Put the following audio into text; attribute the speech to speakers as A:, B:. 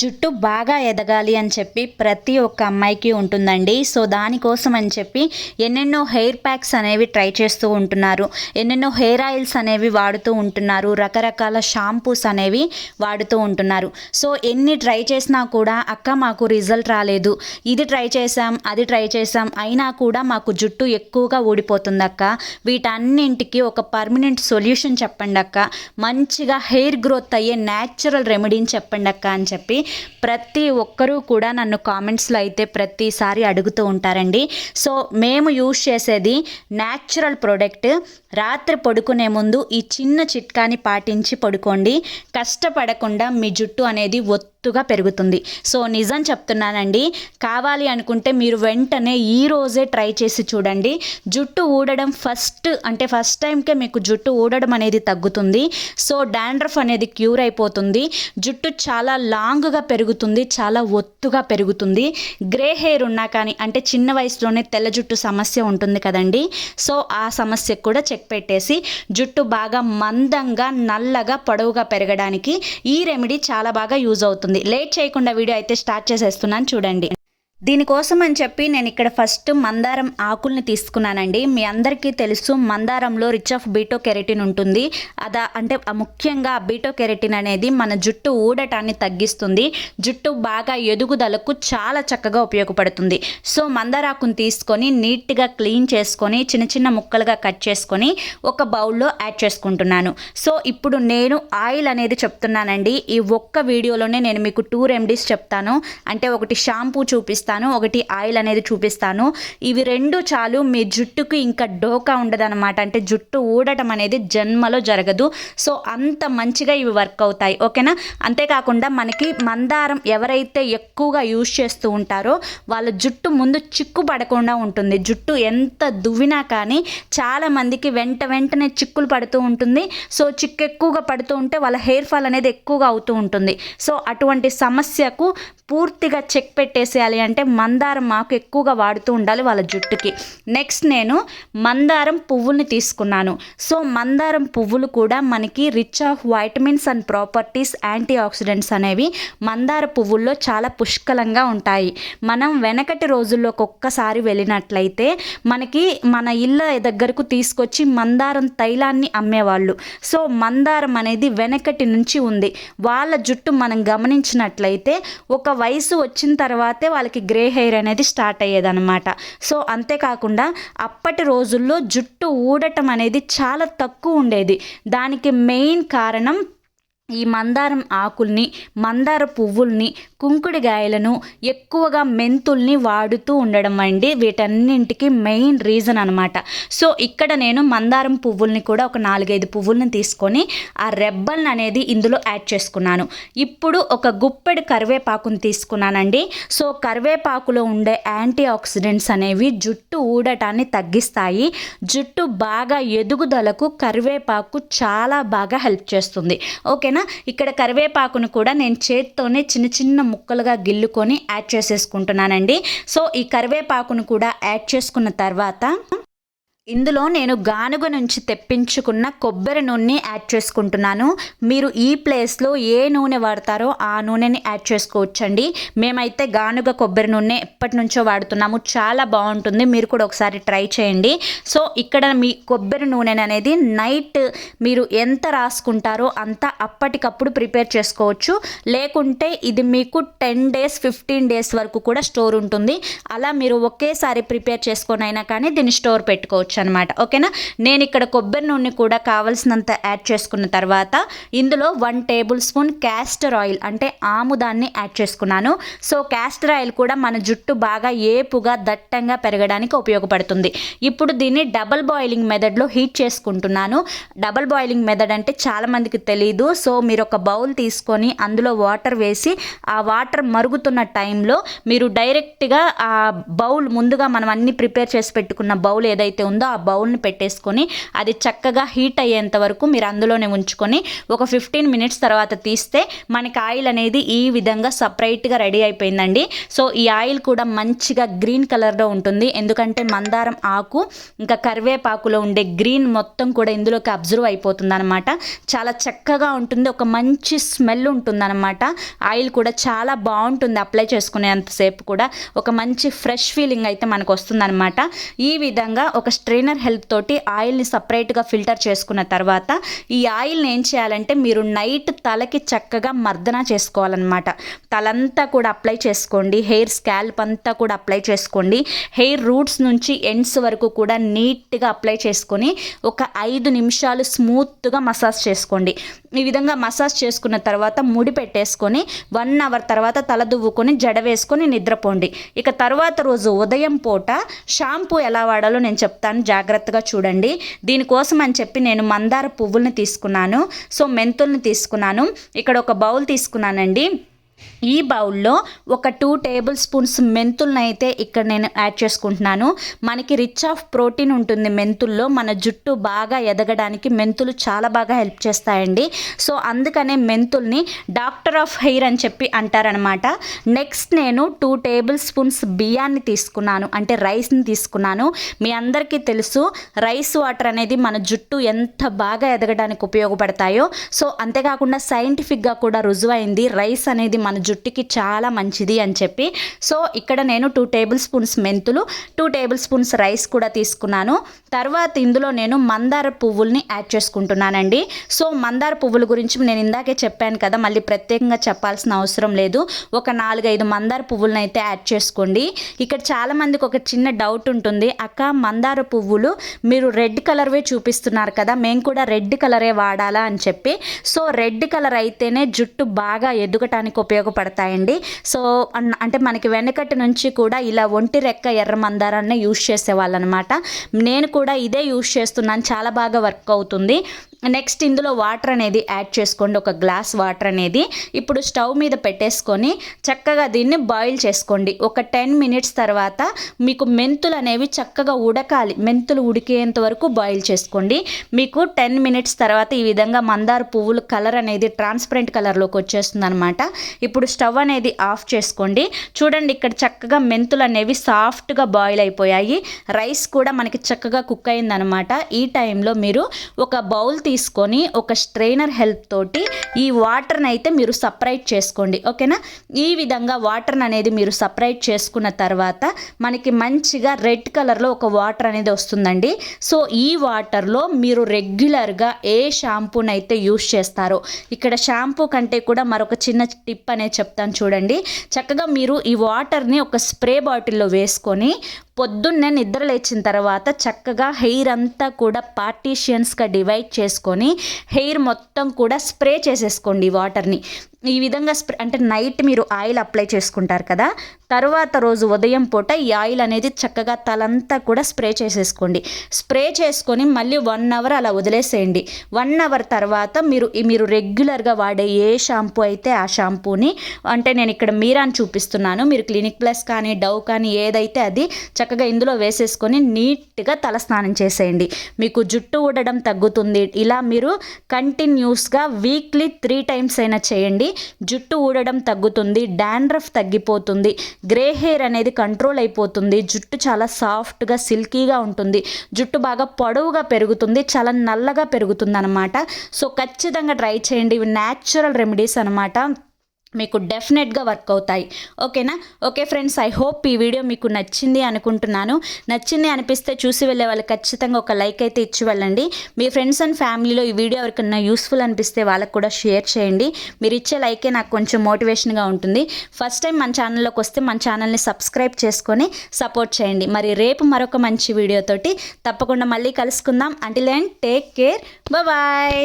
A: జుట్టు బాగా ఎదగాలి అని చెప్పి ప్రతి ఒక్క అమ్మాయికి ఉంటుందండి. సో దానికోసం అని చెప్పి ఎన్నెన్నో హెయిర్ ప్యాక్స్ అనేవి ట్రై చేస్తూ ఉంటున్నారు, ఎన్నెన్నో హెయిర్ ఆయిల్స్ అనేవి వాడుతూ ఉంటున్నారు, రకరకాల షాంపూస్ అనేవి వాడుతూ ఉంటున్నారు. సో ఎన్ని ట్రై చేసినా కూడా అక్క మాకు రిజల్ట్ రాలేదు, ఇది ట్రై చేసాం అది ట్రై చేసాం అయినా కూడా మాకు జుట్టు ఎక్కువగా ఊడిపోతుంది అక్క, వీటన్నింటికి ఒక పర్మనెంట్ సొల్యూషన్ చెప్పండి అక్క, మంచిగా హెయిర్ గ్రోత్ అయ్యే న్యాచురల్ రెమెడీని చెప్పండి అక్క అని చెప్పి ప్రతి ఒక్కరూ కూడా నన్ను కామెంట్స్లో అయితే ప్రతిసారి అడుగుతూ ఉంటారండి. సో మేము యూజ్ చేసేది న్యాచురల్ ప్రోడక్ట్. రాత్రి పడుకునే ముందు ఈ చిన్న చిట్కాని పాటించి పడుకోండి, కష్టపడకుండా మీ జుట్టు అనేది ఒత్తుగా పెరుగుతుంది. సో నిజం చెప్తున్నానండి, కావాలి అనుకుంటే మీరు వెంటనే ఈ రోజే ట్రై చేసి చూడండి. జుట్టు ఊడడం ఫస్ట్ టైంకే మీకు జుట్టు ఊడడం అనేది తగ్గుతుంది. సో డాండ్రఫ్ అనేది క్యూర్ అయిపోతుంది, జుట్టు చాలా లాంగ్గా పెరుగుతుంది, చాలా ఒత్తుగా పెరుగుతుంది. గ్రే హెయిర్ ఉన్నా కానీ అంటే చిన్న వయసులోనే తెల్ల జుట్టు సమస్య ఉంటుంది కదండి, సో ఆ సమస్యకు కూడా చెక్ పెట్టేసి జుట్టు బాగా మందంగా నల్లగా పొడవుగా పెరగడానికి ఈ రెమెడీ చాలా బాగా యూజ్ అవుతుంది. లేట్ చేయకుండా వీడియో అయితే స్టార్ట్ చేసేస్తున్నాను చూడండి. దీనికోసం అని చెప్పి నేను ఇక్కడ ఫస్ట్ మందారం ఆకుల్ని తీసుకున్నానండి. మీ అందరికీ తెలుసు మందారంలో రిచ్ ఆఫ్ బీటో కెరటిన్ ఉంటుంది. ముఖ్యంగా బీటో కెరటిన్ అనేది మన జుట్టు ఊడటాన్ని తగ్గిస్తుంది, జుట్టు బాగా ఎదుగుదలకు చాలా చక్కగా ఉపయోగపడుతుంది. సో మందారాకుని తీసుకొని నీట్గా క్లీన్ చేసుకొని చిన్న చిన్న ముక్కలుగా కట్ చేసుకొని ఒక బౌల్లో యాడ్ చేసుకుంటున్నాను. సో ఇప్పుడు నేను ఆయిల్ అనేది చెప్తున్నానండి. ఈ ఒక్క వీడియోలోనే నేను మీకు 2 రెమెడీస్ చెప్తాను. అంటే ఒకటి షాంపూ చూపిస్తాను, ఒకటి ఆయిల్ అనేది చూపిస్తాను. ఇవి 2 చాలు, మీ జుట్టుకి ఇంకా డోకా ఉండదన్నమాట. అంటే జుట్టు ఊడటం అనేది జన్మలో జరగదు. సో అంత మంచిగా ఇవి వర్క్ అవుతాయి, ఓకేనా. అంతేకాకుండా మనకి మందారం ఎవరైతే ఎక్కువగా యూజ్ చేస్తూ ఉంటారో వాళ్ళ జుట్టు ముందు చిక్కు పడకుండా ఉంటుంది. జుట్టు ఎంత దువ్వినా కానీ చాలా మందికి వెంటనే చిక్కులు పడుతూ ఉంటుంది. సో చిక్కు ఎక్కువగా పడుతూ ఉంటే వాళ్ళ హెయిర్ ఫాల్ అనేది ఎక్కువగా అవుతూ ఉంటుంది. సో అటువంటి సమస్యకు పూర్తిగా చెక్ పెట్టేసేయాలి అంటే మందారం ఆకు ఎక్కువగా వాడుతూ ఉండాలి వాళ్ళ జుట్టుకి. నెక్స్ట్ నేను మందారం పువ్వుల్ని తీసుకున్నాను. సో మందారం పువ్వులు కూడా మనకి rich of vitamins and properties, antioxidants అనేవి మందార పువ్వుల్లో చాలా పుష్కలంగా ఉంటాయి. మనం వెనకటి రోజుల్లోకి ఒక్కసారి వెళ్ళినట్లయితే మనకి మన ఇళ్ళ దగ్గరకు తీసుకొచ్చి మందారం తైలాన్ని అమ్మేవాళ్ళు. సో మందారం అనేది వెనకటి నుంచి ఉంది. వాళ్ళ జుట్టు మనం గమనించినట్లయితే ఒక వయసు వచ్చిన తర్వాతే వాళ్ళకి గ్రే హెయిర్ అనేది స్టార్ట్ అయ్యేదన్నమాట. సో అంతేకాకుండా అప్పటి రోజుల్లో జుట్టు ఊడటం అనేది చాలా తక్కువ ఉండేది. దానికి మెయిన్ కారణం ఈ మందారం ఆకుల్ని, మందార పువ్వుల్ని, కుంకుడుగాయలను, ఎక్కువగా మెంతుల్ని వాడుతూ ఉండడం అండి. వీటన్నింటికి మెయిన్ రీజన్ అనమాట. సో ఇక్కడ నేను మందారం పువ్వుల్ని కూడా ఒక 4-5 పువ్వుల్ని తీసుకొని ఆ రెబ్బల్ని అనేది ఇందులో యాడ్ చేసుకున్నాను. ఇప్పుడు ఒక గుప్పెడు కరివేపాకుని తీసుకున్నానండి. సో కరివేపాకులో ఉండే యాంటీ ఆక్సిడెంట్స్ అనేవి జుట్టు ఊడటాన్ని తగ్గిస్తాయి. జుట్టు బాగా ఎదుగుదలకు కరివేపాకు చాలా బాగా హెల్ప్ చేస్తుంది, ఓకేనా. ఇక్కడ కరివేపాకును కూడా నేను చేత్తోనే చిన్న చిన్న ముక్కలుగా గిల్లుకొని యాడ్ చేసేసుకుంటున్నానండి. సో ఈ కరివేపాకును కూడా యాడ్ చేసుకున్న తర్వాత ఇందులో నేను గానుగ నుంచి తెప్పించుకున్న కొబ్బరి నూనెని యాడ్ చేసుకుంటున్నాను. మీరు ఈ ప్లేస్లో ఏ నూనె వాడతారో ఆ నూనెని యాడ్ చేసుకోవచ్చండి. మేమైతే గానుగ కొబ్బరి నూనె ఎప్పటి నుంచో వాడుతున్నాము, చాలా బాగుంటుంది. మీరు కూడా ఒకసారి ట్రై చేయండి. సో ఇక్కడ మీ కొబ్బరి నూనె అనేది నైట్ మీరు ఎంత రాసుకుంటారో అంత అప్పటికప్పుడు ప్రిపేర్ చేసుకోవచ్చు. లేకుంటే ఇది మీకు 10 days 15 days వరకు కూడా స్టోర్ ఉంటుంది. అలా మీరు ఒకేసారి ప్రిపేర్ చేసుకొని అయినా కానీ దీన్ని స్టోర్ పెట్టుకోవచ్చు అనమాట, ఓకేనా. నేను ఇక్కడ కొబ్బరి నూనె కూడా కావలసినంత యాడ్ చేసుకున్న తర్వాత ఇందులో 1 tablespoon క్యాస్టర్ ఆయిల్ అంటే ఆముదాన్ని యాడ్ చేసుకున్నాను. సో క్యాస్టర్ ఆయిల్ కూడా మన జుట్టు బాగా ఏపుగా దట్టంగా పెరగడానికి ఉపయోగపడుతుంది. ఇప్పుడు దీన్ని డబల్ బాయిలింగ్ మెథడ్లో హీట్ చేసుకుంటున్నాను. డబల్ బాయిలింగ్ మెథడ్ అంటే చాలామందికి తెలియదు. సో మీరు ఒక బౌల్ తీసుకొని అందులో వాటర్ వేసి ఆ వాటర్ మరుగుతున్న టైంలో మీరు డైరెక్ట్గా ఆ బౌల్ ముందుగా మనం అన్ని ప్రిపేర్ చేసి పెట్టుకున్న బౌల్ ఏదైతే ఉందో చక్కగా ఆ బౌల్ని పెట్టేసుకొని అది చక్కగా హీట్ అయ్యేంత వరకు మీరు అందులోనే ఉంచుకొని ఒక 15 మినిట్స్ తర్వాత తీస్తే మనకి ఆయిల్ అనేది ఈ విధంగా సపరేట్గా రెడీ అయిపోయిందండి. సో ఈ ఆయిల్ కూడా మంచిగా గ్రీన్ కలర్లో ఉంటుంది, ఎందుకంటే మందారం ఆకు ఇంకా కరివేపాకులో ఉండే గ్రీన్ మొత్తం కూడా ఇందులోకి అబ్జర్వ్ అయిపోతుంది అనమాట. చాలా చక్కగా ఉంటుంది, ఒక మంచి స్మెల్ ఉంటుంది అనమాట. ఆయిల్ కూడా చాలా బాగుంటుంది అప్లై చేసుకునేంతసేపు కూడా ఒక మంచి ఫ్రెష్ ఫీలింగ్ అయితే మనకు వస్తుందన్నమాట. ఈ విధంగా ఒక స్ట్రైనర్ హెల్ప్ తోటి ఆయిల్ని సపరేట్గా ఫిల్టర్ చేసుకున్న తర్వాత ఈ ఆయిల్ని ఏం చేయాలంటే మీరు నైట్ తలకి చక్కగా మర్దన చేసుకోవాలన్నమాట. తలంతా కూడా అప్లై చేసుకోండి, హెయిర్ స్కాల్ప్ అంతా కూడా అప్లై చేసుకోండి, హెయిర్ రూట్స్ నుంచి ఎండ్స్ వరకు కూడా నీట్గా అప్లై చేసుకొని ఒక 5 నిమిషాలు స్మూత్గా మసాజ్ చేసుకోండి. ఈ విధంగా మసాజ్ చేసుకున్న తర్వాత ముడి పెట్టేసుకొని 1 అవర్ తర్వాత తల దువ్వుకొని జడ వేసుకొని నిద్రపోండి. ఇక తర్వాత రోజు ఉదయం పూట షాంపూ ఎలా వాడాలో నేను చెప్తాను, జాగ్రత్తగా చూడండి. దీనికోసం అని చెప్పి నేను మందార పువ్వుల్ని తీసుకున్నాను, సో మెంతుల్ని తీసుకున్నాను, ఇక్కడ ఒక బౌల్ తీసుకున్నానండి. ఈ బౌల్లో ఒక 2 టేబుల్ స్పూన్స్ మెంతులను అయితే ఇక్కడ నేను యాడ్ చేసుకుంటున్నాను. మనకి రిచ్ ఆఫ్ ప్రోటీన్ ఉంటుంది మెంతుల్లో, మన జుట్టు బాగా ఎదగడానికి మెంతులు చాలా బాగా హెల్ప్ చేస్తాయండి. సో అందుకనే మెంతుల్ని డాక్టర్ ఆఫ్ హెయిర్ అని చెప్పి అంటారనమాట. నెక్స్ట్ నేను 2 టేబుల్ స్పూన్స్ బియ్యాన్ని తీసుకున్నాను, అంటే రైస్ని తీసుకున్నాను. మీ అందరికీ తెలుసు రైస్ వాటర్ అనేది మన జుట్టు ఎంత బాగా ఎదగడానికి ఉపయోగపడతాయో. సో అంతేకాకుండా సైంటిఫిక్గా కూడా రుజువైంది రైస్ అనేది మన జుట్టుకి చాలా మంచిది అని చెప్పి. సో ఇక్కడ నేను 2 టేబుల్ స్పూన్స్ మెంతులు, 2 టేబుల్ స్పూన్స్ రైస్ కూడా తీసుకున్నాను. తర్వాత ఇందులో నేను మందార పువ్వుల్ని యాడ్ చేసుకుంటున్నానండి. సో మందార పువ్వుల గురించి నేను ఇందాకే చెప్పాను కదా, మళ్ళీ ప్రత్యేకంగా చెప్పాల్సిన అవసరం లేదు. ఒక 4-5 మందార పువ్వులను అయితే యాడ్ చేసుకోండి. ఇక్కడ చాలామందికి ఒక చిన్న డౌట్ ఉంటుంది, అక్క మందార పువ్వులు మీరు రెడ్ కలర్వే చూపిస్తున్నారు కదా, మేము కూడా రెడ్ కలరే వాడాలా అని చెప్పి. సో రెడ్ కలర్ అయితేనే జుట్టు బాగా ఎదుగటానికి ఉపయోగపడతాయండి. సో అంటే మనకి వెనకటి నుంచి కూడా ఇలా ఒంటి రెక్క ఎర్ర మందారాన్ని యూజ్ చేసేవాళ్ళు అనమాట. నేను కూడా ఇదే యూజ్ చేస్తున్నాను, చాలా బాగా వర్క్ అవుతుంది. నెక్స్ట్ ఇందులో వాటర్ అనేది యాడ్ చేసుకోండి, ఒక గ్లాస్ వాటర్ అనేది. ఇప్పుడు స్టవ్ మీద పెట్టేసుకొని చక్కగా దీన్ని బాయిల్ చేసుకోండి. ఒక 10 మినిట్స్ తర్వాత మీకు మెంతులు అనేవి చక్కగా ఉడకాలి, మెంతులు ఉడికేంత వరకు బాయిల్ చేసుకోండి. మీకు 10 మినిట్స్ తర్వాత ఈ విధంగా మందార పువ్వులు కలర్ అనేది ట్రాన్స్పరెంట్ కలర్లోకి వచ్చేస్తుంది అనమాట. ఇప్పుడు స్టవ్ అనేది ఆఫ్ చేసుకోండి. చూడండి ఇక్కడ చక్కగా మెంతులు అనేవి సాఫ్ట్గా బాయిల్ అయిపోయాయి, రైస్ కూడా మనకి చక్కగా కుక్ అయిందనమాట. ఈ టైంలో మీరు ఒక బౌల్ తీసుకొని ఒక స్ట్రైనర్ హెల్ప్ తోటి ఈ వాటర్ని అయితే మీరు సపరేట్ చేసుకోండి, ఓకేనా. ఈ విధంగా వాటర్ని అనేది మీరు సపరేట్ చేసుకున్న తర్వాత మనకి మంచిగా రెడ్ కలర్లో ఒక వాటర్ అనేది వస్తుందండి. సో ఈ వాటర్లో మీరు రెగ్యులర్గా ఏ షాంపూని అయితే యూస్ చేస్తారో, ఇక్కడ షాంపూ కంటే కూడా మరొక చిన్న టిప్ అనేది చెప్తాను చూడండి. చక్కగా మీరు ఈ వాటర్ని ఒక స్ప్రే బాటిల్లో వేసుకొని పొద్దున్నే నిద్ర లేచిన తర్వాత చక్కగా హెయిర్ అంతా కూడా పార్టీషియన్స్గా డివైడ్ చేసుకొని హెయిర్ మొత్తం కూడా స్ప్రే చేసేసుకోండి వాటర్ని. ఈ విధంగా అంటే నైట్ మీరు ఆయిల్ అప్లై చేసుకుంటారు కదా, తర్వాత రోజు ఉదయం పూట ఈ ఆయిల్ అనేది చక్కగా తలంతా కూడా స్ప్రే చేసేసుకోండి. స్ప్రే చేసుకొని మళ్ళీ 1 అవర్ అలా వదిలేసేయండి. 1 అవర్ తర్వాత మీరు రెగ్యులర్గా వాడే ఏ షాంపూ అయితే ఆ షాంపూని, అంటే నేను ఇక్కడ మీరాని చూపిస్తున్నాను, మీరు క్లినిక్ ప్లస్ కానీ డవ్ కానీ ఏదైతే అది చక్కగా ఇందులో వేసేసుకొని నీట్గా తల స్నానం చేసేయండి. మీకు జుట్టు ఊడడం తగ్గుతుంది. ఇలా మీరు కంటిన్యూస్గా వీక్లీ 3 టైమ్స్ అయినా చేయండి. జుట్టు ఊడడం తగ్గుతుంది, డాండ్రఫ్ తగ్గిపోతుంది, గ్రే హెయిర్ అనేది కంట్రోల్ అయిపోతుంది, జుట్టు చాలా సాఫ్ట్గా సిల్కీగా ఉంటుంది, జుట్టు బాగా పొడవుగా పెరుగుతుంది, చాలా నల్లగా పెరుగుతుంది అనమాట. సో ఖచ్చితంగా ట్రై చేయండి, ఇవి న్యాచురల్ రెమెడీస్ అనమాట, మీకు డెఫినెట్గా వర్క్ అవుతాయి, ఓకేనా. ఓకే ఫ్రెండ్స్, ఐ హోప్ ఈ వీడియో మీకు నచ్చింది అనుకుంటున్నాను. నచ్చింది అనిపిస్తే చూసి వెళ్ళే వాళ్ళు ఖచ్చితంగా ఒక లైక్ అయితే ఇచ్చి వెళ్ళండి. మీ ఫ్రెండ్స్ అండ్ ఫ్యామిలీలో ఈ వీడియో ఎవరికన్నా యూస్ఫుల్ అనిపిస్తే వాళ్ళకు కూడా షేర్ చేయండి. మీరు ఇచ్చే లైకే నాకు కొంచెం మోటివేషన్గా ఉంటుంది. ఫస్ట్ టైం మన ఛానల్లోకి వస్తే మన ఛానల్ని సబ్స్క్రైబ్ చేసుకొని సపోర్ట్ చేయండి. మరి రేపు మరొక మంచి వీడియోతోటి తప్పకుండా మళ్ళీ కలుసుకుందాం. Until then take care, bye.